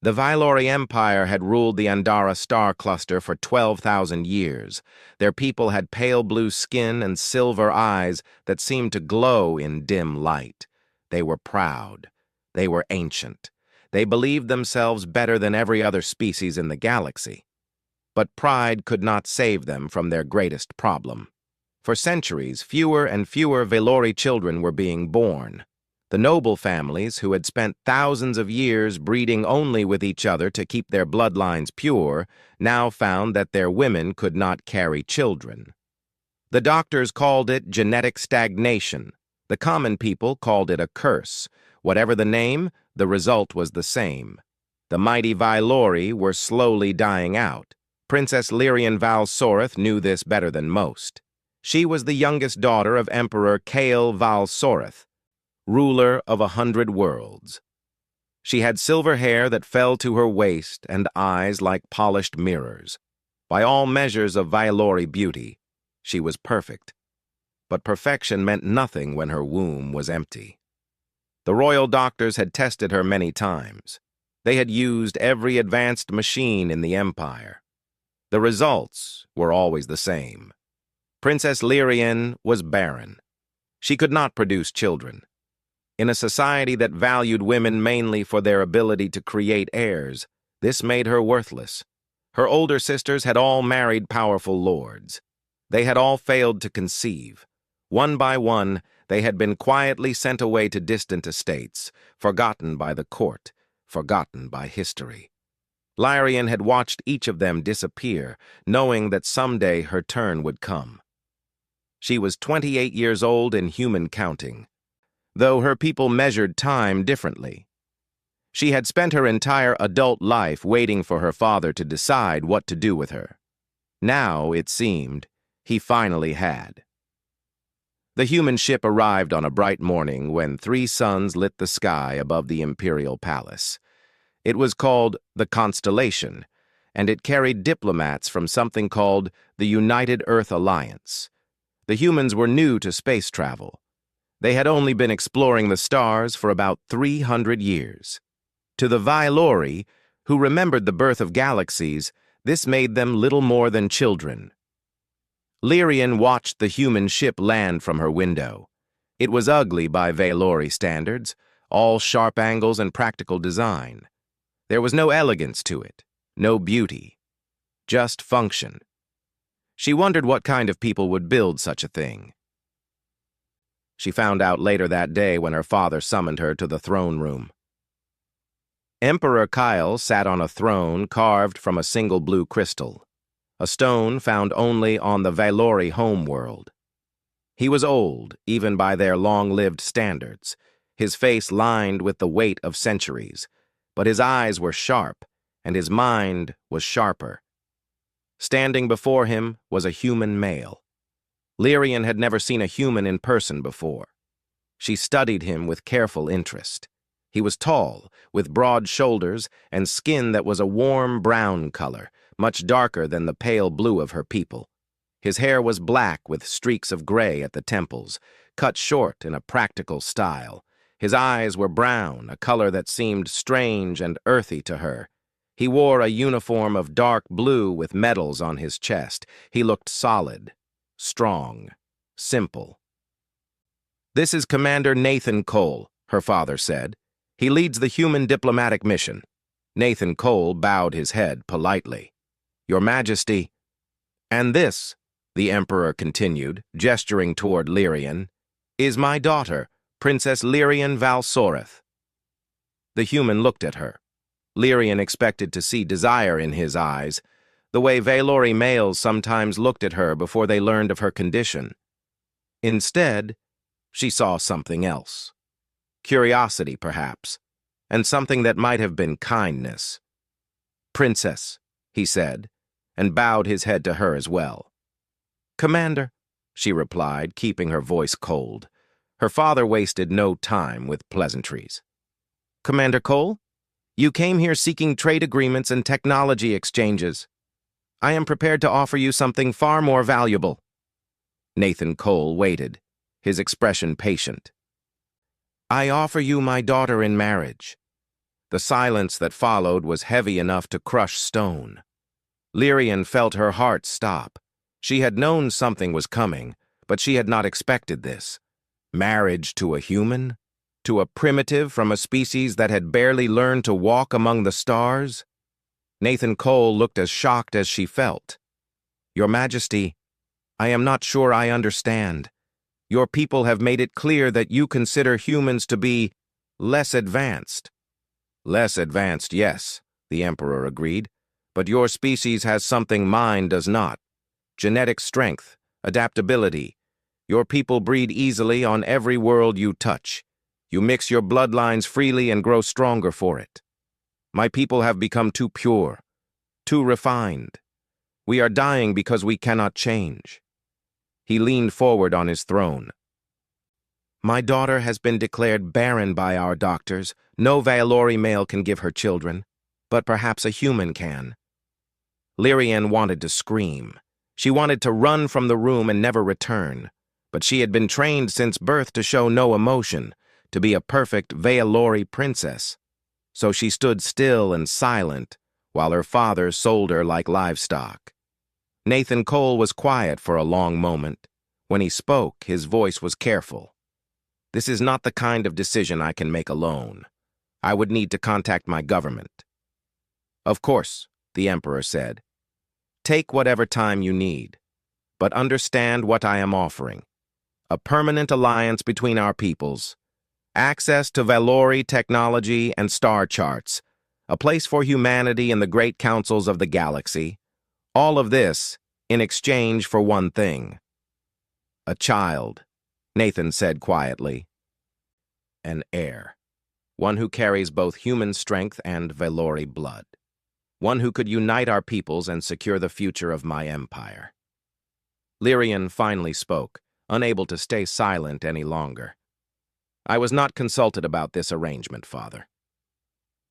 The Vailori Empire had ruled the Andara star cluster for 12,000 years. Their people had pale blue skin and silver eyes that seemed to glow in dim light. They were proud. They were ancient. They believed themselves better than every other species in the galaxy. But pride could not save them from their greatest problem. For centuries, fewer and fewer Vailori children were being born. The noble families, who had spent thousands of years breeding only with each other to keep their bloodlines pure, now found that their women could not carry children. The doctors called it genetic stagnation. The common people called it a curse. Whatever the name, the result was the same. The mighty Vailori were slowly dying out. Princess Lyrian Valsoreth knew this better than most. She was the youngest daughter of Emperor Kael Valsoreth, ruler of 100 worlds. She had silver hair that fell to her waist and eyes like polished mirrors. By all measures of Vailori beauty, she was perfect. But perfection meant nothing when her womb was empty. The royal doctors had tested her many times. They had used every advanced machine in the empire. The results were always the same. Princess Lyrian was barren. She could not produce children. In a society that valued women mainly for their ability to create heirs, this made her worthless. Her older sisters had all married powerful lords. They had all failed to conceive. One by one, they had been quietly sent away to distant estates, forgotten by the court, forgotten by history. Lyrian had watched each of them disappear, knowing that someday her turn would come. She was 28 years old in human counting, though her people measured time differently. She had spent her entire adult life waiting for her father to decide what to do with her. Now, it seemed, he finally had. The human ship arrived on a bright morning when 3 suns lit the sky above the imperial palace. It was called the Constellation, and it carried diplomats from something called the United Earth Alliance. The humans were new to space travel. They had only been exploring the stars for about 300 years. To the Vailori, who remembered the birth of galaxies, this made them little more than children. Lyrian watched the human ship land from her window. It was ugly by Vailori standards, all sharp angles and practical design. There was no elegance to it, no beauty, just function. She wondered what kind of people would build such a thing. She found out later that day when her father summoned her to the throne room. Emperor Kael sat on a throne carved from a single blue crystal, a stone found only on the Vailori homeworld. He was old, even by their long-lived standards, his face lined with the weight of centuries, but his eyes were sharp, and his mind was sharper. Standing before him was a human male. Lyrian had never seen a human in person before. She studied him with careful interest. He was tall, with broad shoulders and skin that was a warm brown color, much darker than the pale blue of her people. His hair was black with streaks of gray at the temples, cut short in a practical style. His eyes were brown, a color that seemed strange and earthy to her. He wore a uniform of dark blue with medals on his chest. He looked solid, strong, simple. "This is Commander Nathan Cole," her father said. "He leads the human diplomatic mission." Nathan Cole bowed his head politely. "Your Majesty." "And this," the Emperor continued, gesturing toward Lyrian, "is my daughter, Princess Lyrian Valsoreth." The human looked at her. Lyrian expected to see desire in his eyes, the way Vailori males sometimes looked at her before they learned of her condition. Instead, she saw something else. Curiosity, perhaps, and something that might have been kindness. "Princess," he said, and bowed his head to her as well. "Commander," she replied, keeping her voice cold. Her father wasted no time with pleasantries. "Commander Cole, you came here seeking trade agreements and technology exchanges. I am prepared to offer you something far more valuable." Nathan Cole waited, his expression patient. "I offer you my daughter in marriage." The silence that followed was heavy enough to crush stone. Lyrian felt her heart stop. She had known something was coming, but she had not expected this. Marriage to a human? To a primitive from a species that had barely learned to walk among the stars? Nathan Cole looked as shocked as she felt. "Your Majesty, I am not sure I understand. Your people have made it clear that you consider humans to be less advanced." "Less advanced, yes," the Emperor agreed, "but your species has something mine does not. Genetic strength, adaptability. Your people breed easily on every world you touch. You mix your bloodlines freely and grow stronger for it. My people have become too pure, too refined. We are dying because we cannot change." He leaned forward on his throne. "My daughter has been declared barren by our doctors. No Valori male can give her children, but perhaps a human can." Lyrian wanted to scream. She wanted to run from the room and never return, but she had been trained since birth to show no emotion, to be a perfect Valori princess. So she stood still and silent while her father sold her like livestock. Nathan Cole was quiet for a long moment. When he spoke, his voice was careful. "This is not the kind of decision I can make alone. I would need to contact my government." "Of course," the Emperor said. "Take whatever time you need, but understand what I am offering. A permanent alliance between our peoples, access to Valori technology and star charts, a place for humanity in the great councils of the galaxy. All of this in exchange for one thing." "A child," Nathan said quietly. "An heir. One who carries both human strength and Valori blood. One who could unite our peoples and secure the future of my empire." Lyrian finally spoke, unable to stay silent any longer. "I was not consulted about this arrangement, Father."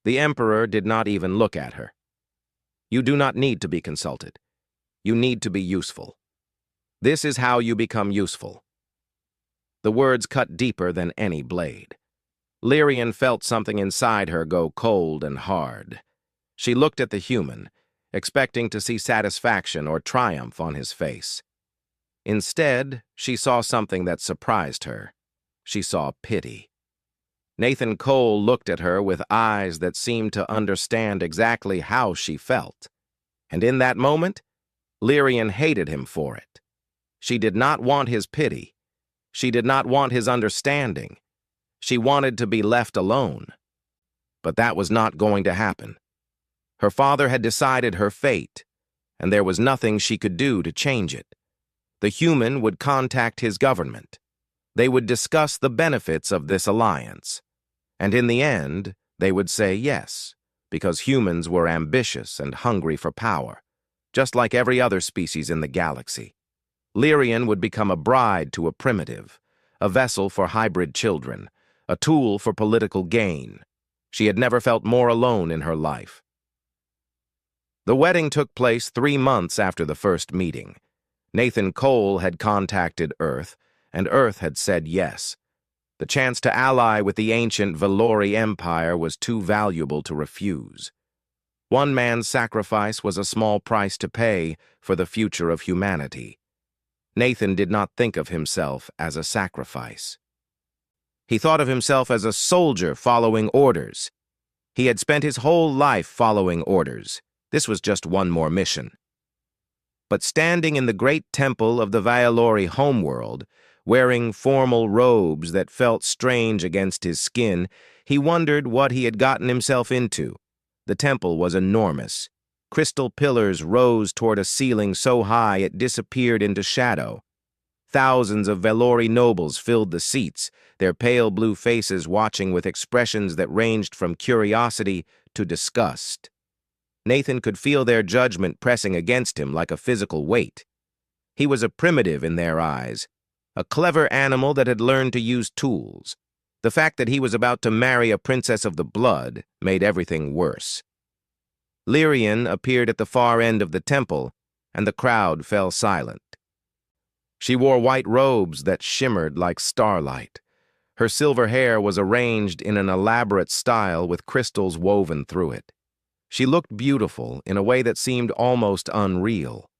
The Emperor did not even look at her. "You do not need to be consulted. You need to be useful. This is how you become useful." The words cut deeper than any blade. Lyrian felt something inside her go cold and hard. She looked at the human, expecting to see satisfaction or triumph on his face. Instead, she saw something that surprised her. She saw pity. Nathan Cole looked at her with eyes that seemed to understand exactly how she felt. And in that moment, Lyrian hated him for it. She did not want his pity. She did not want his understanding. She wanted to be left alone. But that was not going to happen. Her father had decided her fate, and there was nothing she could do to change it. The human would contact his government. They would discuss the benefits of this alliance. And in the end, they would say yes, because humans were ambitious and hungry for power, just like every other species in the galaxy. Lyrian would become a bride to a primitive, a vessel for hybrid children, a tool for political gain. She had never felt more alone in her life. The wedding took place 3 months after the first meeting. Nathan Cole had contacted Earth, and Earth had said yes. The chance to ally with the ancient Valori Empire was too valuable to refuse. One man's sacrifice was a small price to pay for the future of humanity. Nathan did not think of himself as a sacrifice. He thought of himself as a soldier following orders. He had spent his whole life following orders. This was just one more mission. But standing in the great temple of the Valori homeworld, wearing formal robes that felt strange against his skin, he wondered what he had gotten himself into. The temple was enormous. Crystal pillars rose toward a ceiling so high it disappeared into shadow. Thousands of Valori nobles filled the seats, their pale blue faces watching with expressions that ranged from curiosity to disgust. Nathan could feel their judgment pressing against him like a physical weight. He was a primitive in their eyes, a clever animal that had learned to use tools. The fact that he was about to marry a princess of the blood made everything worse. Lyrian appeared at the far end of the temple, and the crowd fell silent. She wore white robes that shimmered like starlight. Her silver hair was arranged in an elaborate style with crystals woven through it. She looked beautiful in a way that seemed almost unreal,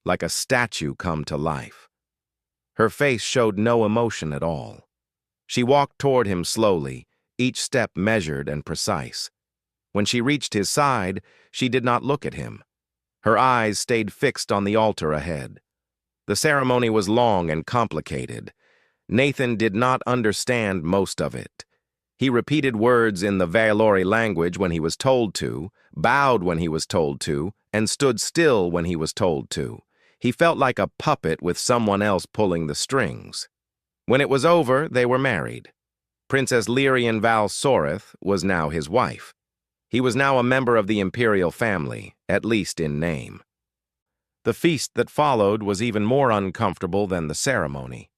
like a statue come to life. Her face showed no emotion at all. She walked toward him slowly, each step measured and precise. When she reached his side, she did not look at him. Her eyes stayed fixed on the altar ahead. The ceremony was long and complicated. Nathan did not understand most of it. He repeated words in the Valori language when he was told to, bowed when he was told to, and stood still when he was told to. He felt like a puppet with someone else pulling the strings. When it was over, they were married. Princess Lyrian Val Soreth was now his wife. He was now a member of the imperial family, at least in name. The feast that followed was even more uncomfortable than the ceremony.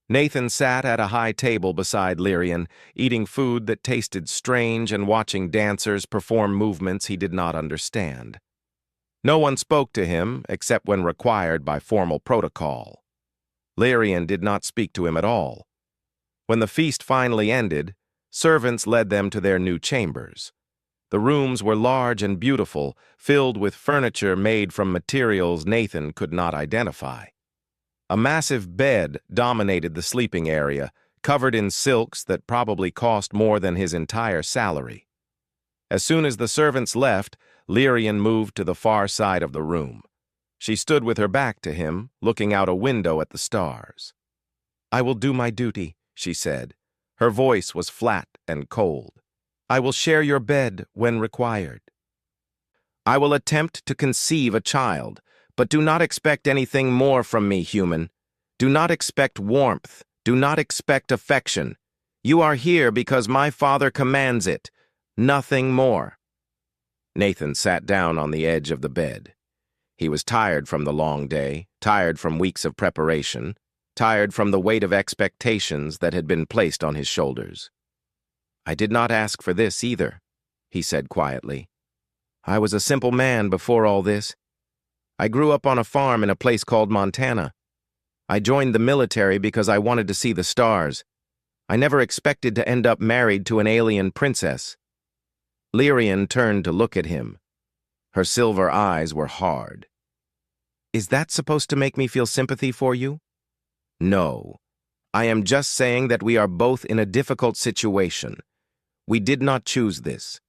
Nathan sat at a high table beside Lyrian, eating food that tasted strange and watching dancers perform movements he did not understand. No one spoke to him except when required by formal protocol. Lyrian did not speak to him at all. When the feast finally ended, servants led them to their new chambers. The rooms were large and beautiful, filled with furniture made from materials Nathan could not identify. A massive bed dominated the sleeping area, covered in silks that probably cost more than his entire salary. As soon as the servants left, Lyrian moved to the far side of the room. She stood with her back to him, looking out a window at the stars. "I will do my duty," she said. Her voice was flat and cold. "I will share your bed when required. I will attempt to conceive a child, but do not expect anything more from me, human. Do not expect warmth. Do not expect affection. You are here because my father commands it. Nothing more." Nathan sat down on the edge of the bed. He was tired from the long day, tired from weeks of preparation, tired from the weight of expectations that had been placed on his shoulders. "I did not ask for this either," he said quietly. "I was a simple man before all this. I grew up on a farm in a place called Montana. I joined the military because I wanted to see the stars. I never expected to end up married to an alien princess." Lyrian turned to look at him. Her silver eyes were hard. "Is that supposed to make me feel sympathy for you?" "No. I am just saying that we are both in a difficult situation. We did not choose this.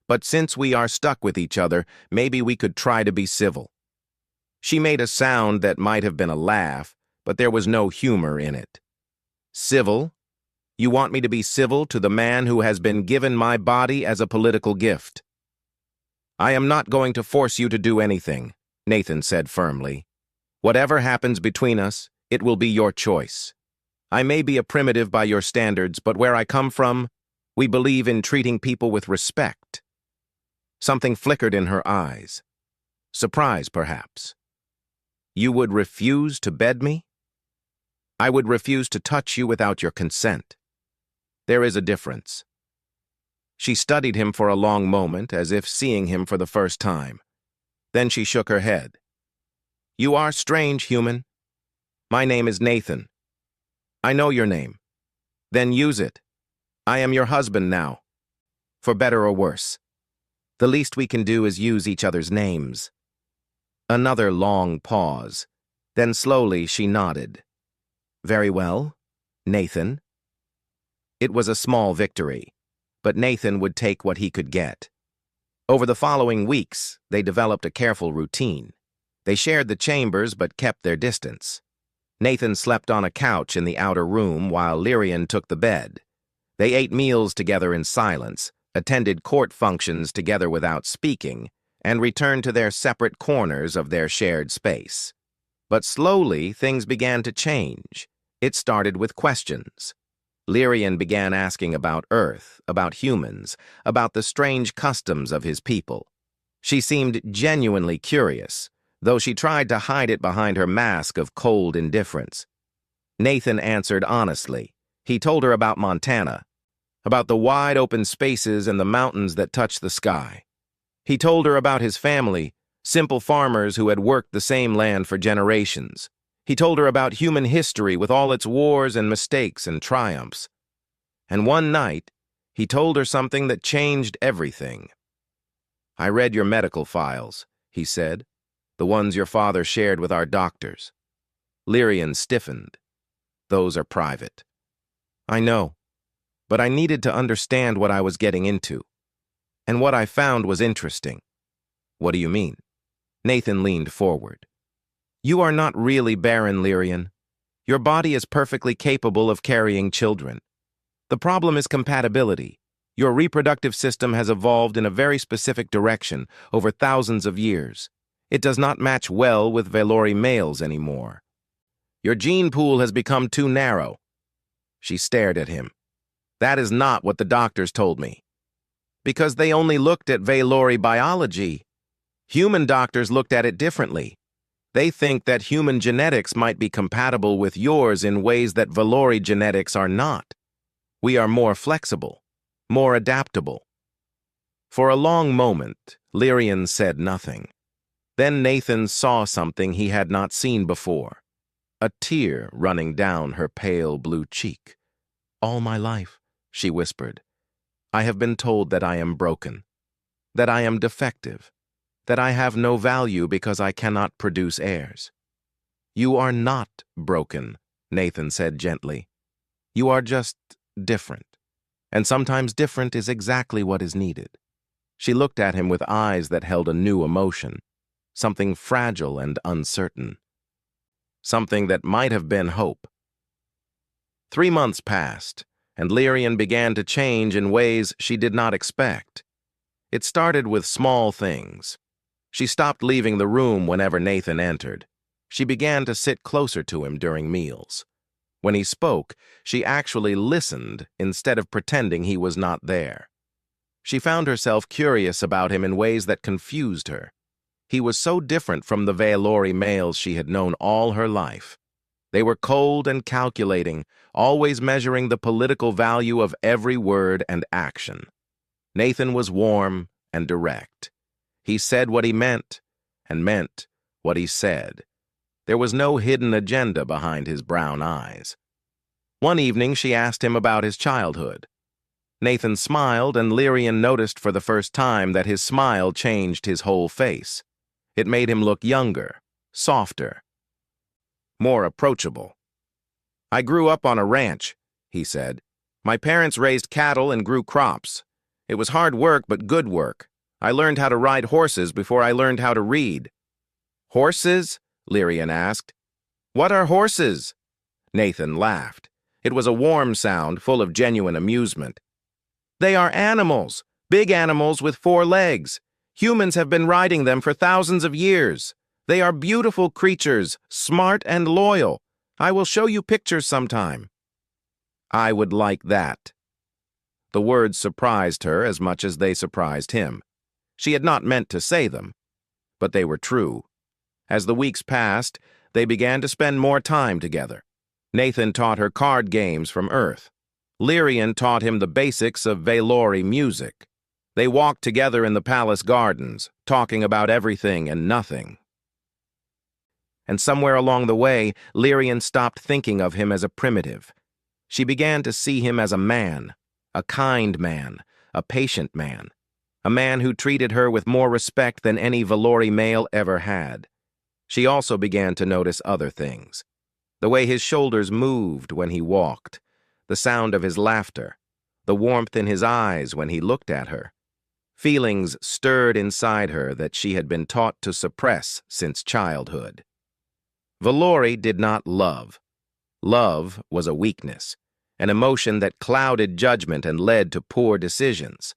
But since we are stuck with each other, maybe we could try to be civil." She made a sound that might have been a laugh, but there was no humor in it. "Civil? You want me to be civil to the man who has been given my body as a political gift?" "I am not going to force you to do anything," Nathan said firmly. "Whatever happens between us, it will be your choice. I may be a primitive by your standards, but where I come from, we believe in treating people with respect." Something flickered in her eyes. Surprise, perhaps. "You would refuse to bed me?" "I would refuse to touch you without your consent. There is a difference." She studied him for a long moment, as if seeing him for the first time. Then she shook her head. "You are strange, human. My name is Nathan. I know your name. Then use it. I am your husband now. For better or worse. The least we can do is use each other's names." Another long pause. Then slowly she nodded. "Very well, Nathan." It was a small victory, but Nathan would take what he could get. Over the following weeks, they developed a careful routine. They shared the chambers but kept their distance. Nathan slept on a couch in the outer room while Lyrian took the bed. They ate meals together in silence, attended court functions together without speaking, and returned to their separate corners of their shared space. But slowly, things began to change. It started with questions. Lyrian began asking about Earth, about humans, about the strange customs of his people. She seemed genuinely curious, though she tried to hide it behind her mask of cold indifference. Nathan answered honestly. He told her about Montana, about the wide open spaces and the mountains that touch the sky. He told her about his family, simple farmers who had worked the same land for generations. He told her about human history with all its wars and mistakes and triumphs. And one night, he told her something that changed everything. "I read your medical files," he said, "the ones your father shared with our doctors." Lyrian stiffened. "Those are private." "I know, but I needed to understand what I was getting into. And what I found was interesting." "What do you mean?" Nathan leaned forward. "You are not really barren, Lyrian. Your body is perfectly capable of carrying children. The problem is compatibility. Your reproductive system has evolved in a very specific direction over thousands of years. It does not match well with Valori males anymore. Your gene pool has become too narrow." She stared at him. "That is not what the doctors told me." "Because they only looked at Valori biology. Human doctors looked at it differently. They think that human genetics might be compatible with yours in ways that Valori genetics are not. We are more flexible, more adaptable." For a long moment, Lyrian said nothing. Then Nathan saw something he had not seen before. A tear running down her pale blue cheek. "All my life," she whispered, "I have been told that I am broken, that I am defective, that I have no value because I cannot produce heirs." "You are not broken," Nathan said gently. "You are just different. And sometimes different is exactly what is needed." She looked at him with eyes that held a new emotion, something fragile and uncertain. Something that might have been hope. 3 months passed, and Lyrian began to change in ways she did not expect. It started with small things. She stopped leaving the room whenever Nathan entered. She began to sit closer to him during meals. When he spoke, she actually listened instead of pretending he was not there. She found herself curious about him in ways that confused her. He was so different from the Valori males she had known all her life. They were cold and calculating, always measuring the political value of every word and action. Nathan was warm and direct. He said what he meant, and meant what he said. There was no hidden agenda behind his brown eyes. One evening she asked him about his childhood. Nathan smiled, and Lyrian noticed for the first time that his smile changed his whole face. It made him look younger, softer, more approachable. "I grew up on a ranch," he said. "My parents raised cattle and grew crops. It was hard work, but good work. I learned how to ride horses before I learned how to read." "Horses?" Lyrian asked. "What are horses?" Nathan laughed. It was a warm sound, full of genuine amusement. "They are animals, big animals with 4 legs. Humans have been riding them for thousands of years. They are beautiful creatures, smart and loyal. I will show you pictures sometime." "I would like that." The words surprised her as much as they surprised him. She had not meant to say them, but they were true. As the weeks passed, they began to spend more time together. Nathan taught her card games from Earth. Lyrian taught him the basics of Valori music. They walked together in the palace gardens, talking about everything and nothing. And somewhere along the way, Lyrian stopped thinking of him as a primitive. She began to see him as a man, a kind man, a patient man, a man who treated her with more respect than any Valori male ever had. She also began to notice other things. The way his shoulders moved when he walked, the sound of his laughter, the warmth in his eyes when he looked at her. Feelings stirred inside her that she had been taught to suppress since childhood. Valori did not love. Love was a weakness, an emotion that clouded judgment and led to poor decisions.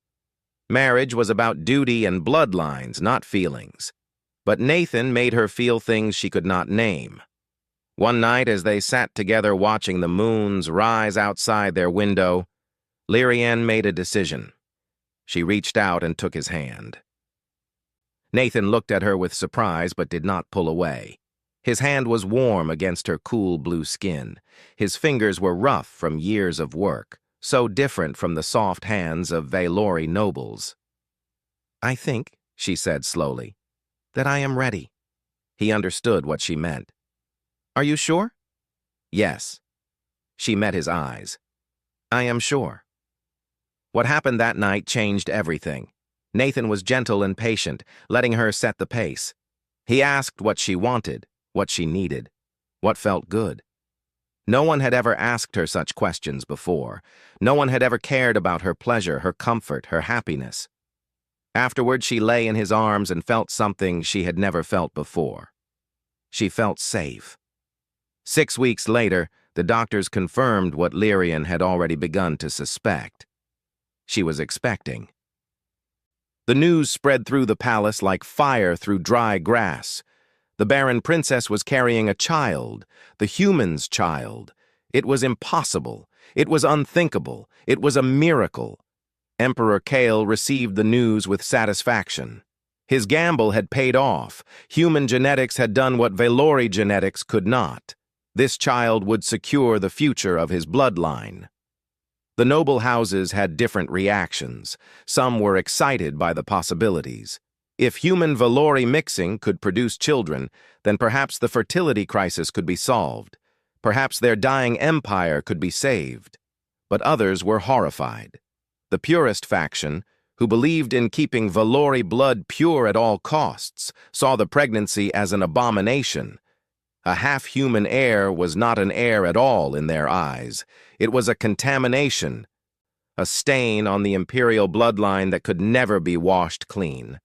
Marriage was about duty and bloodlines, not feelings. But Nathan made her feel things she could not name. One night, as they sat together watching the moons rise outside their window, Lyrian made a decision. She reached out and took his hand. Nathan looked at her with surprise but did not pull away. His hand was warm against her cool blue skin. His fingers were rough from years of work, so different from the soft hands of Valori nobles. "I think," she said slowly, "that I am ready." He understood what she meant. Are you sure? Yes. She met his eyes. I am sure. What happened that night changed everything. Nathan was gentle and patient, letting her set the pace. He asked what she wanted, what she needed, what felt good. No one had ever asked her such questions before. No one had ever cared about her pleasure, her comfort, her happiness. Afterward, she lay in his arms and felt something she had never felt before. She felt safe. 6 weeks later, the doctors confirmed what Lyrian had already begun to suspect. She was expecting. The news spread through the palace like fire through dry grass. The Barren princess was carrying a child, the human's child. It was impossible. It was unthinkable. It was a miracle. Emperor Kale received the news with satisfaction. His gamble had paid off. Human genetics had done what Valori genetics could not. This child would secure the future of his bloodline. The noble houses had different reactions. Some were excited by the possibilities. If human Valori mixing could produce children, then perhaps the fertility crisis could be solved. Perhaps their dying empire could be saved. But others were horrified. The purist faction, who believed in keeping Valori blood pure at all costs, saw the pregnancy as an abomination. A half-human heir was not an heir at all in their eyes. It was a contamination, a stain on the imperial bloodline that could never be washed clean.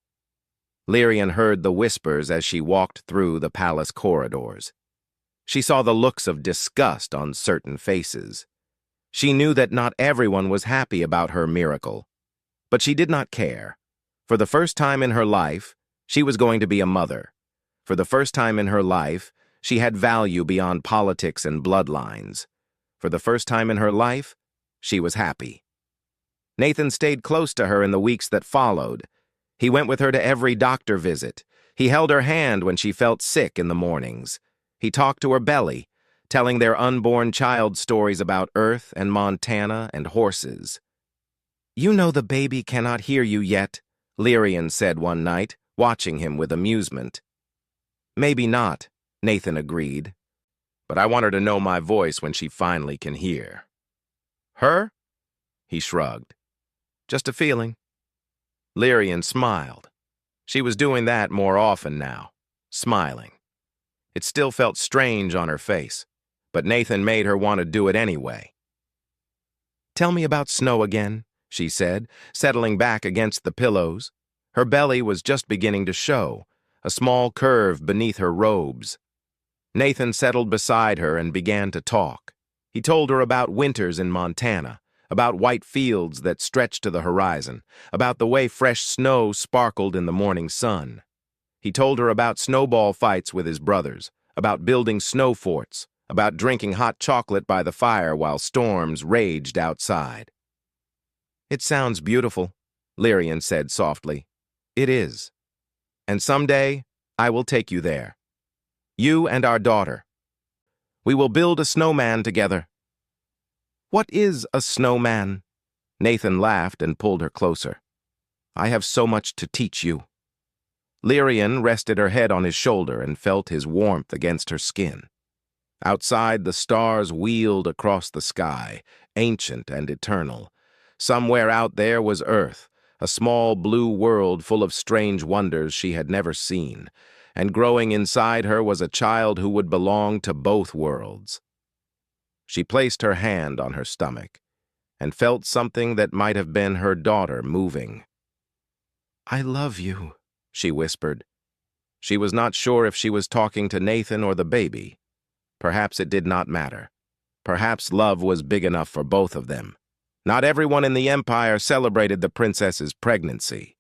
Lyrian heard the whispers as she walked through the palace corridors. She saw the looks of disgust on certain faces. She knew that not everyone was happy about her miracle. But she did not care. For the first time in her life, she was going to be a mother. For the first time in her life, she had value beyond politics and bloodlines. For the first time in her life, she was happy. Nathan stayed close to her in the weeks that followed. He went with her to every doctor visit. He held her hand when she felt sick in the mornings. He talked to her belly, telling their unborn child stories about Earth and Montana and horses. You know the baby cannot hear you yet, Lyrian said one night, watching him with amusement. Maybe not, Nathan agreed. But I want her to know my voice when she finally can hear. Her? He shrugged. Just a feeling. Lyrian smiled. She was doing that more often now, smiling. It still felt strange on her face, but Nathan made her want to do it anyway. Tell me about Snow again, she said, settling back against the pillows. Her belly was just beginning to show, a small curve beneath her robes. Nathan settled beside her and began to talk. He told her about winters in Montana, about white fields that stretched to the horizon, about the way fresh snow sparkled in the morning sun. He told her about snowball fights with his brothers, about building snow forts, about drinking hot chocolate by the fire while storms raged outside. It sounds beautiful, Lyrian said softly. It is. And someday, I will take you there. You and our daughter. We will build a snowman together. What is a snowman? Nathan laughed and pulled her closer. I have so much to teach you. Lyrian rested her head on his shoulder and felt his warmth against her skin. Outside, the stars wheeled across the sky, ancient and eternal. Somewhere out there was Earth, a small blue world full of strange wonders she had never seen, and growing inside her was a child who would belong to both worlds. She placed her hand on her stomach and felt something that might have been her daughter moving. I love you, she whispered. She was not sure if she was talking to Nathan or the baby. Perhaps it did not matter. Perhaps love was big enough for both of them. Not everyone in the Empire celebrated the princess's pregnancy.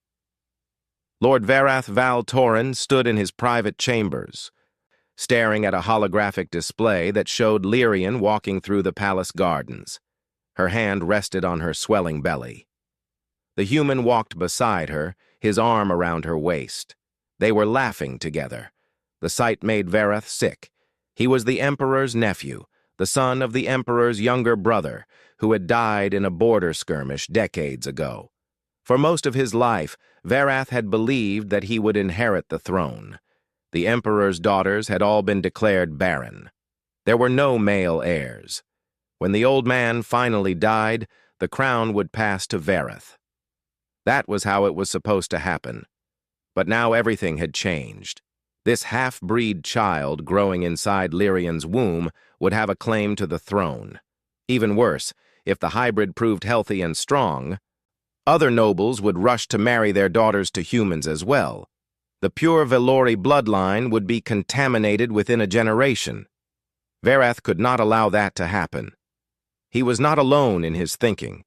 Lord Varath Val Torin stood in his private chambers, staring at a holographic display that showed Lyrian walking through the palace gardens. Her hand rested on her swelling belly. The human walked beside her, his arm around her waist. They were laughing together. The sight made Varath sick. He was the Emperor's nephew, the son of the Emperor's younger brother, who had died in a border skirmish decades ago. For most of his life, Varath had believed that he would inherit the throne. The Emperor's daughters had all been declared barren. There were no male heirs. When the old man finally died, the crown would pass to Vareth. That was how it was supposed to happen. But now everything had changed. This half-breed child growing inside Lyrian's womb would have a claim to the throne. Even worse, if the hybrid proved healthy and strong, other nobles would rush to marry their daughters to humans as well. The pure Velori bloodline would be contaminated within a generation. Vareth could not allow that to happen. He was not alone in his thinking.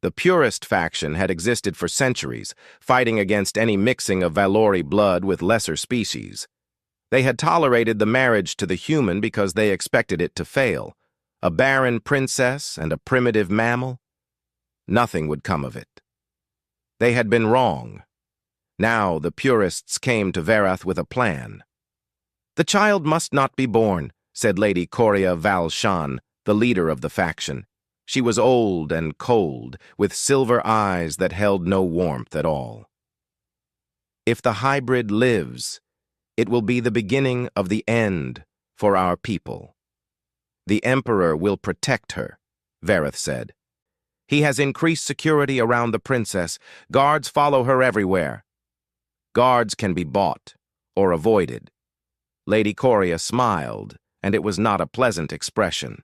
The purist faction had existed for centuries, fighting against any mixing of Velori blood with lesser species. They had tolerated the marriage to the human because they expected it to fail. A barren princess and a primitive mammal? Nothing would come of it. They had been wrong. Now the purists came to Vareth with a plan. "The child must not be born," said Lady Coria Valshan, the leader of the faction. She was old and cold, with silver eyes that held no warmth at all. "If the hybrid lives, it will be the beginning of the end for our people. The Emperor will protect her," Vareth said. "He has increased security around the princess. Guards follow her everywhere." "Guards can be bought or avoided." Lady Coria smiled, and it was not a pleasant expression.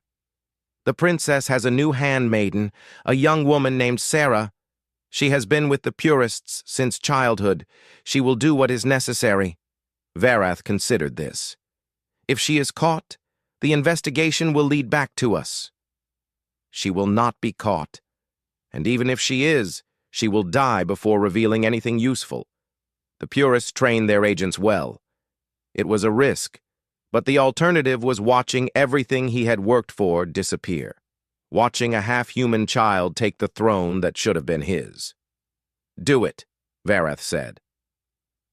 "The princess has a new handmaiden, a young woman named Sarah. She has been with the purists since childhood. She will do what is necessary." Vareth considered this. "If she is caught, the investigation will lead back to us." "She will not be caught. And even if she is, she will die before revealing anything useful. The purists train their agents well. It was a risk, but the alternative was watching everything he had worked for disappear. Watching a half-human child take the throne that should have been his. "Do it," Vareth said.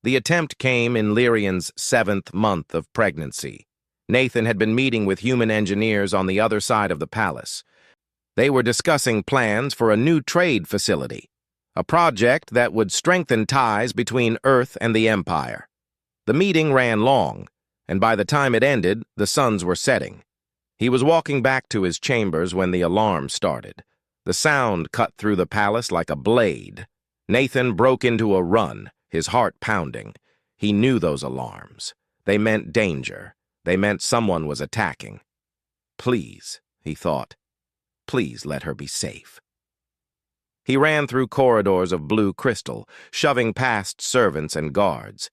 The attempt came in Lyrian's 7th month of pregnancy. Nathan had been meeting with human engineers on the other side of the palace. They were discussing plans for a new trade facility, a project that would strengthen ties between Earth and the Empire. The meeting ran long, and by the time it ended, the suns were setting. He was walking back to his chambers when the alarm started. The sound cut through the palace like a blade. Nathan broke into a run, his heart pounding. He knew those alarms. They meant danger. They meant someone was attacking. "Please," he thought, "please let her be safe." He ran through corridors of blue crystal, shoving past servants and guards.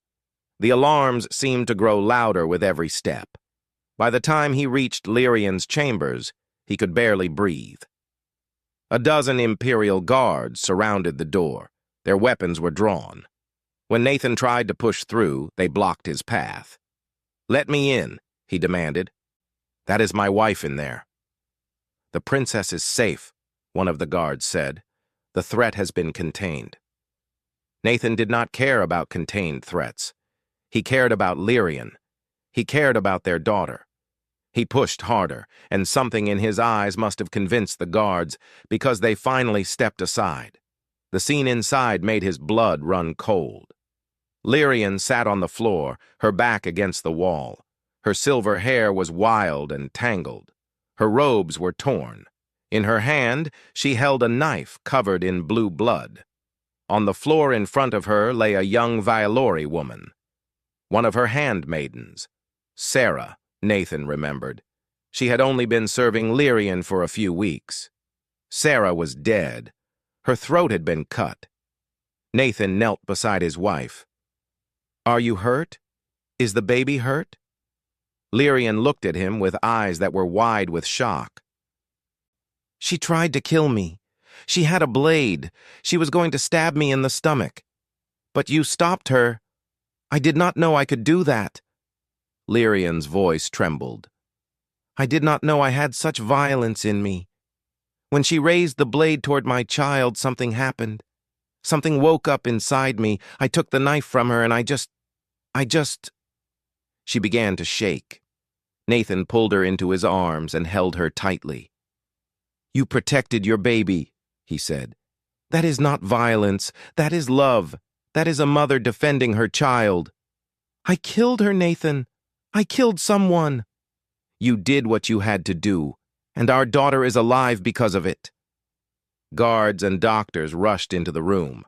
The alarms seemed to grow louder with every step. By the time he reached Lyrian's chambers, he could barely breathe. A dozen Imperial guards surrounded the door. Their weapons were drawn. When Nathan tried to push through, they blocked his path. "Let me in," he demanded. "That is my wife in there." "The princess is safe," one of the guards said. "The threat has been contained." Nathan did not care about contained threats. He cared about Lyrian. He cared about their daughter. He pushed harder, and something in his eyes must have convinced the guards, because they finally stepped aside. The scene inside made his blood run cold. Lyrian sat on the floor, her back against the wall. Her silver hair was wild and tangled. Her robes were torn. In her hand, she held a knife covered in blue blood. On the floor in front of her lay a young Velori woman. One of her handmaidens. Sarah, Nathan remembered. She had only been serving Lyrian for a few weeks. Sarah was dead. Her throat had been cut. Nathan knelt beside his wife. "Are you hurt? Is the baby hurt?" Lyrian looked at him with eyes that were wide with shock. "She tried to kill me. She had a blade. She was going to stab me in the stomach. But you stopped her. I did not know I could do that." Lyrian's voice trembled. "I did not know I had such violence in me. When she raised the blade toward my child, something happened. Something woke up inside me. I took the knife from her and I just... She began to shake. Nathan pulled her into his arms and held her tightly. "You protected your baby," he said. "That is not violence. That is love. That is a mother defending her child." "I killed her, Nathan. I killed someone." You did what you had to do, and our daughter is alive because of it." Guards and doctors rushed into the room.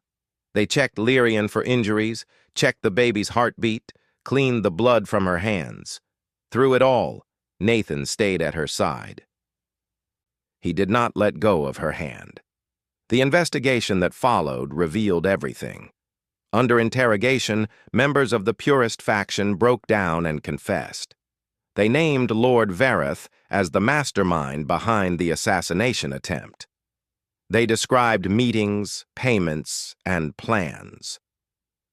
They checked Lyrian for injuries, checked the baby's heartbeat, cleaned the blood from her hands. Through it all, Nathan stayed at her side. He did not let go of her hand. The investigation that followed revealed everything. Under interrogation, members of the purist faction broke down and confessed. They named Lord Vareth as the mastermind behind the assassination attempt. They described meetings, payments, and plans.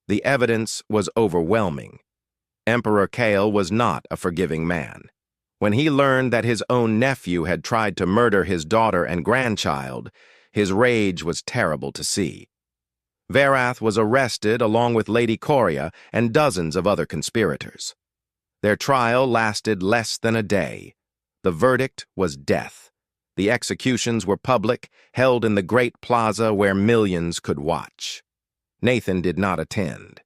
The evidence was overwhelming. Emperor Kale was not a forgiving man. When he learned that his own nephew had tried to murder his daughter and grandchild, his rage was terrible to see. Varath was arrested along with Lady Coria and dozens of other conspirators. Their trial lasted less than a day. The verdict was death. The executions were public, held in the great plaza where millions could watch. Nathan did not attend.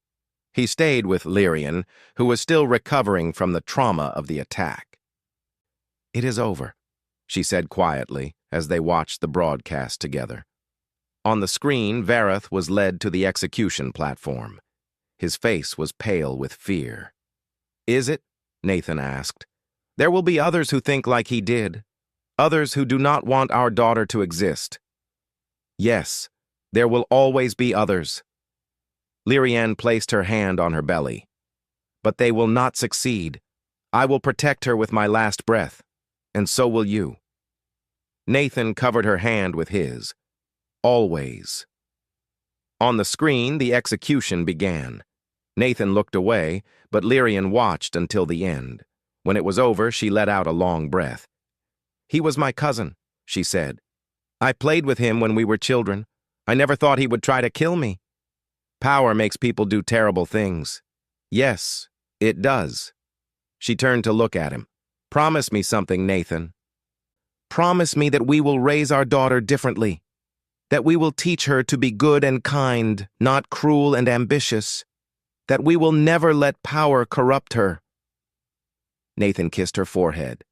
He stayed with Lyrian, who was still recovering from the trauma of the attack. "It is over," she said quietly as they watched the broadcast together. On the screen, Vareth was led to the execution platform. His face was pale with fear. "Is it?" Nathan asked. "There will be others who think like he did. Others who do not want our daughter to exist." "Yes, there will always be others." Lyrian placed her hand on her belly. "But they will not succeed. I will protect her with my last breath, and so will you." Nathan covered her hand with his. "Always." On the screen, the execution began. Nathan looked away, but Lyrian watched until the end. When it was over, she let out a long breath. "He was my cousin," she said. "I played with him when we were children. I never thought he would try to kill me. Power makes people do terrible things. Yes, it does." She turned to look at him. "Promise me something, Nathan. Promise me that we will raise our daughter differently. That we will teach her to be good and kind, not cruel and ambitious. That we will never let power corrupt her." Nathan kissed her forehead.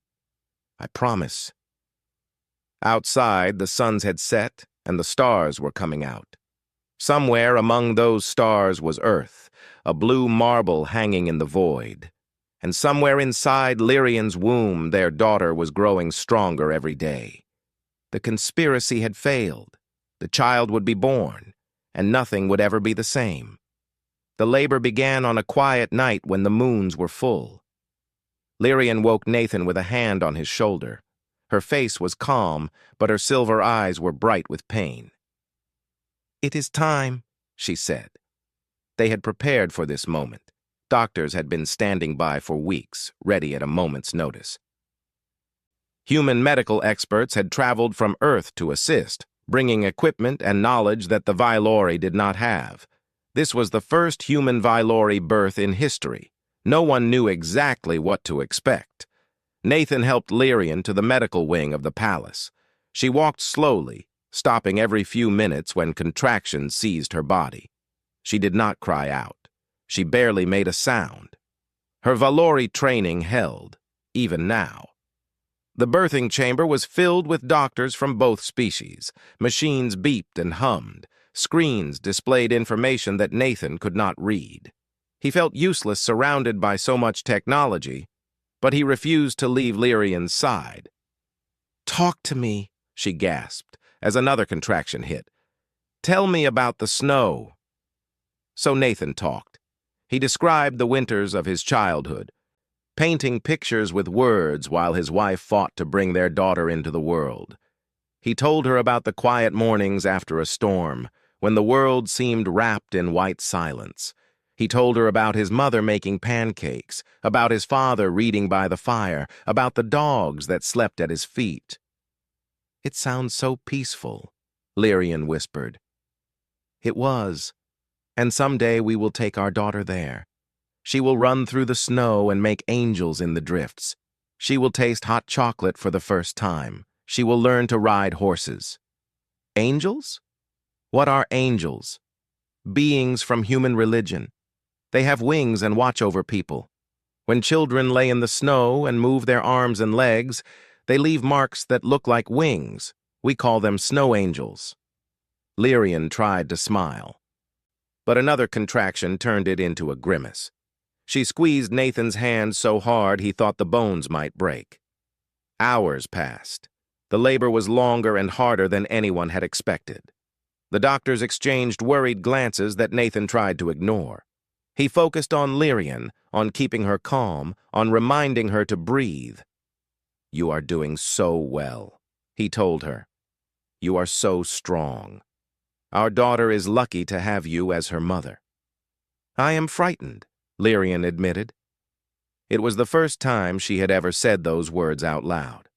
"I promise." Outside, the suns had set and the stars were coming out. Somewhere among those stars was Earth, a blue marble hanging in the void. And somewhere inside Lyrian's womb, their daughter was growing stronger every day. The conspiracy had failed. The child would be born, and nothing would ever be the same. The labor began on a quiet night when the moons were full. Lyrian woke Nathan with a hand on his shoulder. Her face was calm, but her silver eyes were bright with pain. "It is time," she said. They had prepared for this moment. Doctors had been standing by for weeks, ready at a moment's notice. Human medical experts had traveled from Earth to assist, bringing equipment and knowledge that the Vailori did not have. This was the first human Vailori birth in history. No one knew exactly what to expect. Nathan helped Lyrian to the medical wing of the palace. She walked slowly, stopping every few minutes when contractions seized her body. She did not cry out. She barely made a sound. Her Vailori training held, even now. The birthing chamber was filled with doctors from both species. Machines beeped and hummed. Screens displayed information that Nathan could not read. He felt useless surrounded by so much technology, but he refused to leave Lyrian's side. "Talk to me," she gasped, as another contraction hit. "Tell me about the snow." So Nathan talked. He described the winters of his childhood, painting pictures with words while his wife fought to bring their daughter into the world. He told her about the quiet mornings after a storm, when the world seemed wrapped in white silence. He told her about his mother making pancakes, about his father reading by the fire, about the dogs that slept at his feet. "It sounds so peaceful," Lyrian whispered. "It was. And someday we will take our daughter there. She will run through the snow and make angels in the drifts. She will taste hot chocolate for the first time. She will learn to ride horses." "Angels? What are angels?" "Beings from human religion. They have wings and watch over people." When children lay in the snow and move their arms and legs, they leave marks that look like wings. We call them snow angels. Lyrian tried to smile, but another contraction turned it into a grimace. She squeezed Nathan's hand so hard he thought the bones might break. Hours passed. The labor was longer and harder than anyone had expected. The doctors exchanged worried glances that Nathan tried to ignore. He focused on Lyrian, on keeping her calm, on reminding her to breathe. "You are doing so well," he told her. "You are so strong. Our daughter is lucky to have you as her mother." "I am frightened," Lyrian admitted. It was the first time she had ever said those words out loud.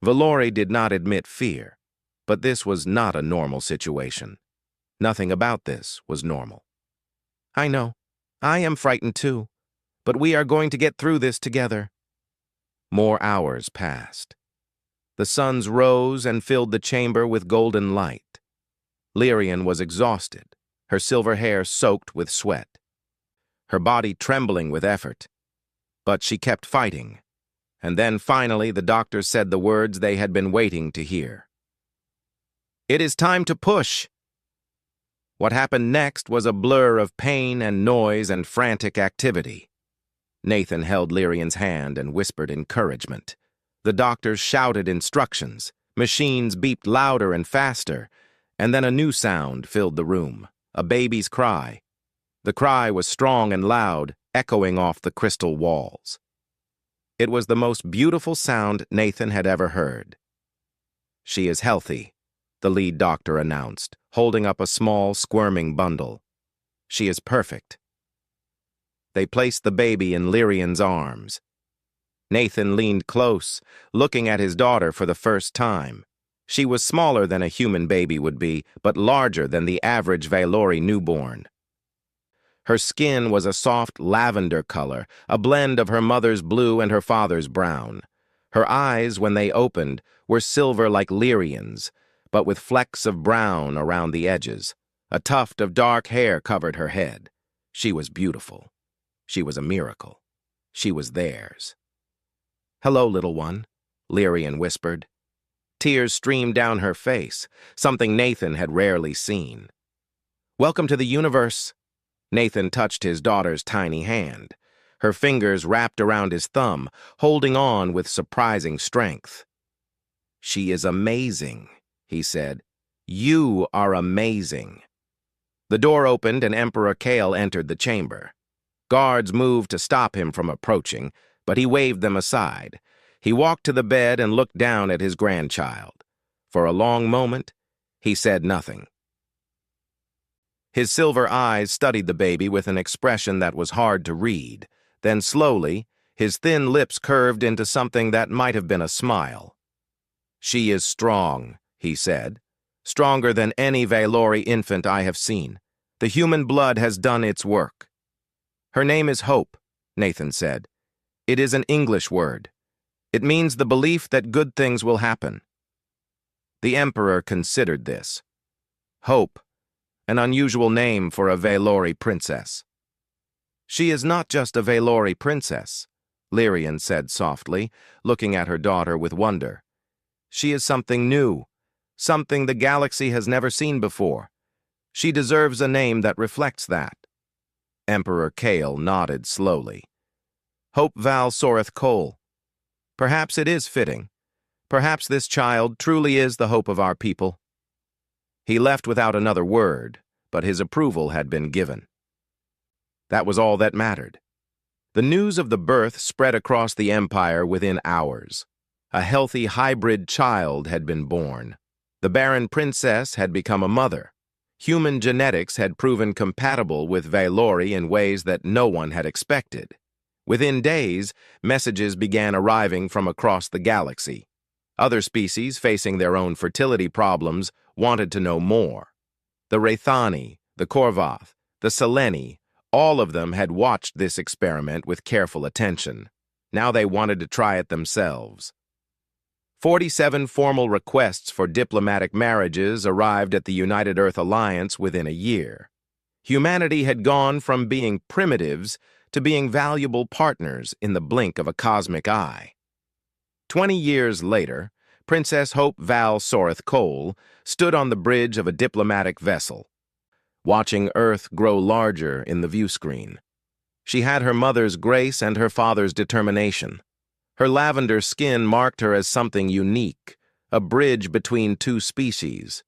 Valori did not admit fear, but this was not a normal situation. Nothing about this was normal. "I know. I am frightened too, but we are going to get through this together." More hours passed. The suns rose and filled the chamber with golden light. Lyrian was exhausted, her silver hair soaked with sweat, her body trembling with effort. But she kept fighting, and then finally the doctor said the words they had been waiting to hear. "It is time to push." What happened next was a blur of pain and noise and frantic activity. Nathan held Lyrian's hand and whispered encouragement. The doctors shouted instructions, machines beeped louder and faster, and then a new sound filled the room, a baby's cry. The cry was strong and loud, echoing off the crystal walls. It was the most beautiful sound Nathan had ever heard. "She is healthy," the lead doctor announced, holding up a small, squirming bundle. "She is perfect." They placed the baby in Lyrian's arms. Nathan leaned close, looking at his daughter for the first time. She was smaller than a human baby would be, but larger than the average Valori newborn. Her skin was a soft lavender color, a blend of her mother's blue and her father's brown. Her eyes, when they opened, were silver like Lyrian's, but with flecks of brown around the edges. A tuft of dark hair covered her head. She was beautiful. She was a miracle. She was theirs. "Hello, little one," Lyrian whispered. Tears streamed down her face, something Nathan had rarely seen. "Welcome to the universe." Nathan touched his daughter's tiny hand. Her fingers wrapped around his thumb, holding on with surprising strength. "She is amazing," he said. "You are amazing." The door opened and Emperor Kale entered the chamber. Guards moved to stop him from approaching, but he waved them aside. He walked to the bed and looked down at his grandchild. For a long moment, he said nothing. His silver eyes studied the baby with an expression that was hard to read. Then slowly, his thin lips curved into something that might have been a smile. "She is strong," he said. "Stronger than any Valori infant I have seen. The human blood has done its work." "Her name is Hope," Nathan said. "It is an English word. It means the belief that good things will happen." The Emperor considered this. Hope, an unusual name for a Valori princess. "She is not just a Valori princess," Lyrian said softly, looking at her daughter with wonder. "She is something new, something the galaxy has never seen before. She deserves a name that reflects that." Emperor Kale nodded slowly. "Hope Val Soreth Cole. Perhaps it is fitting. Perhaps this child truly is the hope of our people." He left without another word, but his approval had been given. That was all that mattered. The news of the birth spread across the empire within hours. A healthy hybrid child had been born. The Barren princess had become a mother. Human genetics had proven compatible with Valori in ways that no one had expected. Within days, messages began arriving from across the galaxy. Other species, facing their own fertility problems, wanted to know more. The Raythani, the Korvath, the Seleni, all of them had watched this experiment with careful attention. Now they wanted to try it themselves. 47 formal requests for diplomatic marriages arrived at the United Earth Alliance within a year. Humanity had gone from being primitives to being valuable partners in the blink of a cosmic eye. 20 years later, Princess Hope Val Soreth Cole stood on the bridge of a diplomatic vessel, watching Earth grow larger in the viewscreen. She had her mother's grace and her father's determination. Her lavender skin marked her as something unique, a bridge between two species.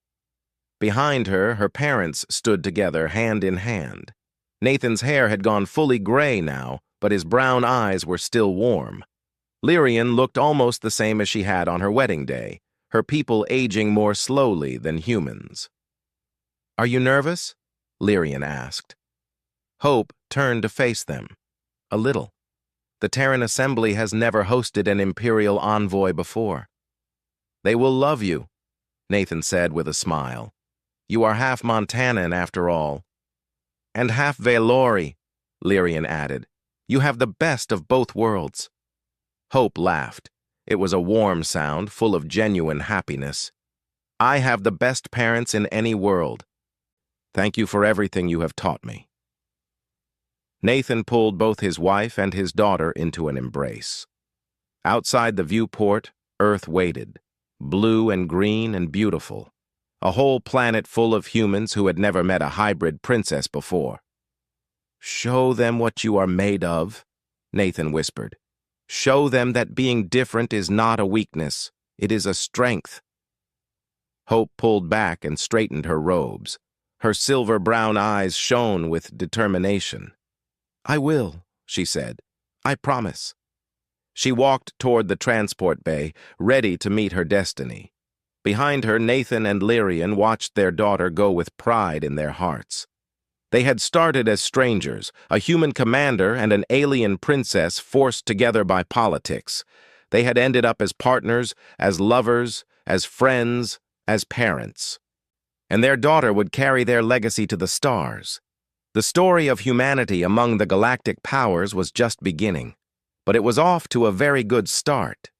Behind her, her parents stood together hand in hand. Nathan's hair had gone fully gray now, but his brown eyes were still warm. Lyrian looked almost the same as she had on her wedding day, her people aging more slowly than humans. "Are you nervous?" Lyrian asked. Hope turned to face them. "A little. The Terran Assembly has never hosted an Imperial envoy before." "They will love you," Nathan said with a smile. "You are half Montanan after all." "And half Valori," Lyrian added. "You have the best of both worlds." Hope laughed. It was a warm sound, full of genuine happiness. "I have the best parents in any world. Thank you for everything you have taught me." Nathan pulled both his wife and his daughter into an embrace. Outside the viewport, Earth waited, blue and green and beautiful, a whole planet full of humans who had never met a hybrid princess before. "Show them what you are made of," Nathan whispered. "Show them that being different is not a weakness, it is a strength." Hope pulled back and straightened her robes. Her silver-brown eyes shone with determination. "I will," she said. "I promise." She walked toward the transport bay, ready to meet her destiny. Behind her, Nathan and Lyrian watched their daughter go with pride in their hearts. They had started as strangers, a human commander and an alien princess forced together by politics. They had ended up as partners, as lovers, as friends, as parents. And their daughter would carry their legacy to the stars. The story of humanity among the galactic powers was just beginning, but it was off to a very good start.